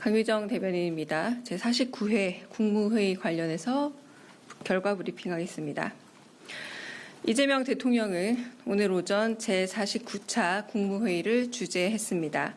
강유정 대변인입니다. 제49회 국무회의 관련해서 결과 브리핑하겠습니다. 이재명 대통령은 오늘 오전 제49차 국무회의를 주재했습니다.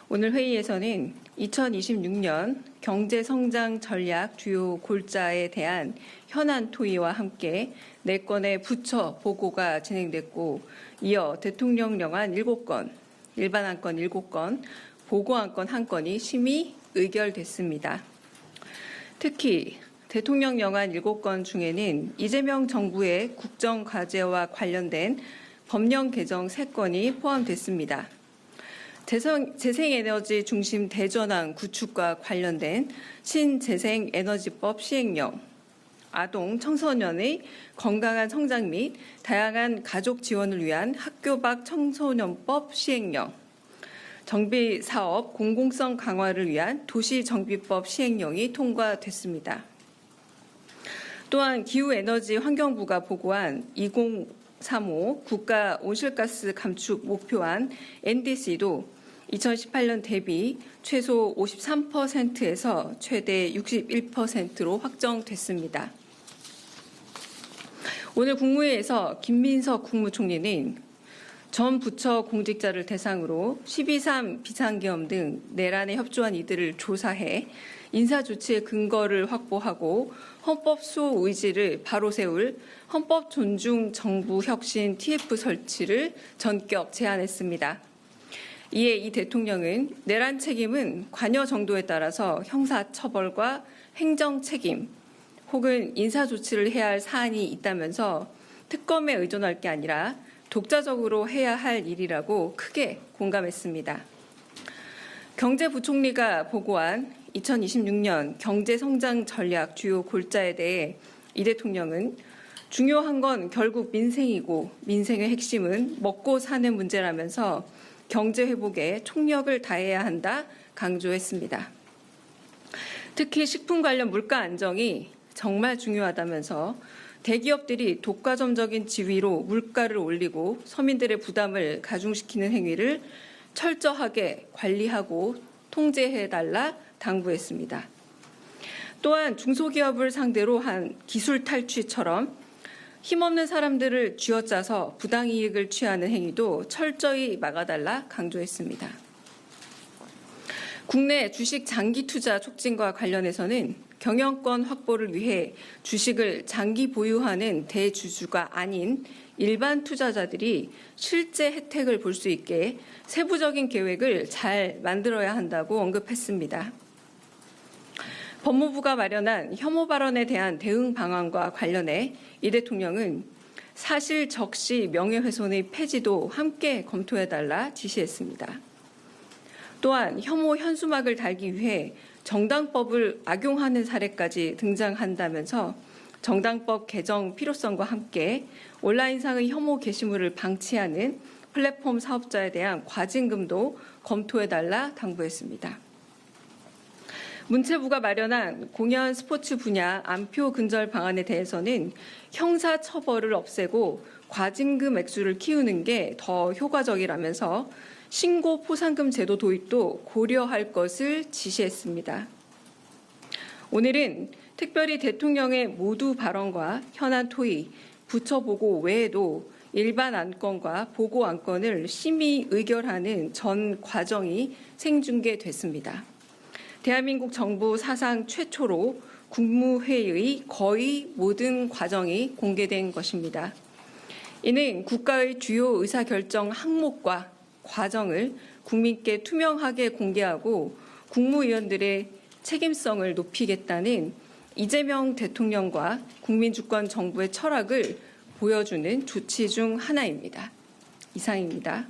오늘 회의에서는 2026년 경제성장 전략 주요 골자에 대한 현안 토의와 함께 4건의 부처 보고가 진행됐고, 이어 대통령령안 7건, 일반안건 7건, 보고안건 1건이 심의 의결됐습니다. 특히 대통령령안 7건 중에는 이재명 정부의 국정과제와 관련된 법령 개정 3건이 포함됐습니다. 재생에너지 중심 대전환 구축과 관련된 신재생에너지법 시행령, 아동, 청소년의 건강한 성장 및 다양한 가족 지원을 위한 학교 밖 청소년법 시행령, 정비사업 공공성 강화를 위한 도시정비법 시행령이 통과됐습니다. 또한 기후에너지 환경부가 보고한 2035 국가 온실가스 감축 목표안 NDC도 2018년 대비 최소 53%에서 최대 61%로 확정됐습니다. 오늘 국무회의에서 김민석 국무총리는 전 부처 공직자를 대상으로 12.3 비상계엄 등 내란에 협조한 이들을 조사해 인사조치의 근거를 확보하고 헌법 수호 의지를 바로 세울 헌법 존중 정부 혁신 TF 설치를 전격 제안했습니다. 이에 이 대통령은 내란 책임은 관여 정도에 따라서 형사처벌과 행정책임 혹은 인사조치를 해야 할 사안이 있다면서 특검에 의존할 게 아니라 독자적으로 해야 할 일이라고 크게 공감했습니다. 경제부총리가 보고한 2026년 경제성장 전략 주요 골자에 대해 이 대통령은 중요한 건 결국 민생이고 민생의 핵심은 먹고 사는 문제라면서 경제 회복에 총력을 다해야 한다 강조했습니다. 특히 식품 관련 물가 안정이 정말 중요하다면서 대기업들이 독과점적인 지위로 물가를 올리고 서민들의 부담을 가중시키는 행위를 철저하게 관리하고 통제해달라 당부했습니다. 또한 중소기업을 상대로 한 기술 탈취처럼 힘없는 사람들을 쥐어짜서 부당이익을 취하는 행위도 철저히 막아달라 강조했습니다. 국내 주식 장기 투자 촉진과 관련해서는 경영권 확보를 위해 주식을 장기 보유하는 대주주가 아닌 일반 투자자들이 실제 혜택을 볼 수 있게 세부적인 계획을 잘 만들어야 한다고 언급했습니다. 법무부가 마련한 혐오 발언에 대한 대응 방안과 관련해 이 대통령은 사실 적시 명예훼손의 폐지도 함께 검토해달라 지시했습니다. 또한 혐오 현수막을 달기 위해 정당법을 악용하는 사례까지 등장한다면서 정당법 개정 필요성과 함께 온라인상의 혐오 게시물을 방치하는 플랫폼 사업자에 대한 과징금도 검토해달라 당부했습니다. 문체부가 마련한 공연 스포츠 분야 안표 근절 방안에 대해서는 형사처벌을 없애고 과징금 액수를 키우는 게 더 효과적이라면서 신고 포상금 제도 도입도 고려할 것을 지시했습니다. 오늘은 특별히 대통령의 모두 발언과 현안 토의, 부처 보고 외에도 일반 안건과 보고 안건을 심의 의결하는 전 과정이 생중계됐습니다. 대한민국 정부 사상 최초로 국무회의의 거의 모든 과정이 공개된 것입니다. 이는 국가의 주요 의사결정 항목과 과정을 국민께 투명하게 공개하고 국무위원들의 책임성을 높이겠다는 이재명 대통령과 국민주권 정부의 철학을 보여주는 조치 중 하나입니다. 이상입니다.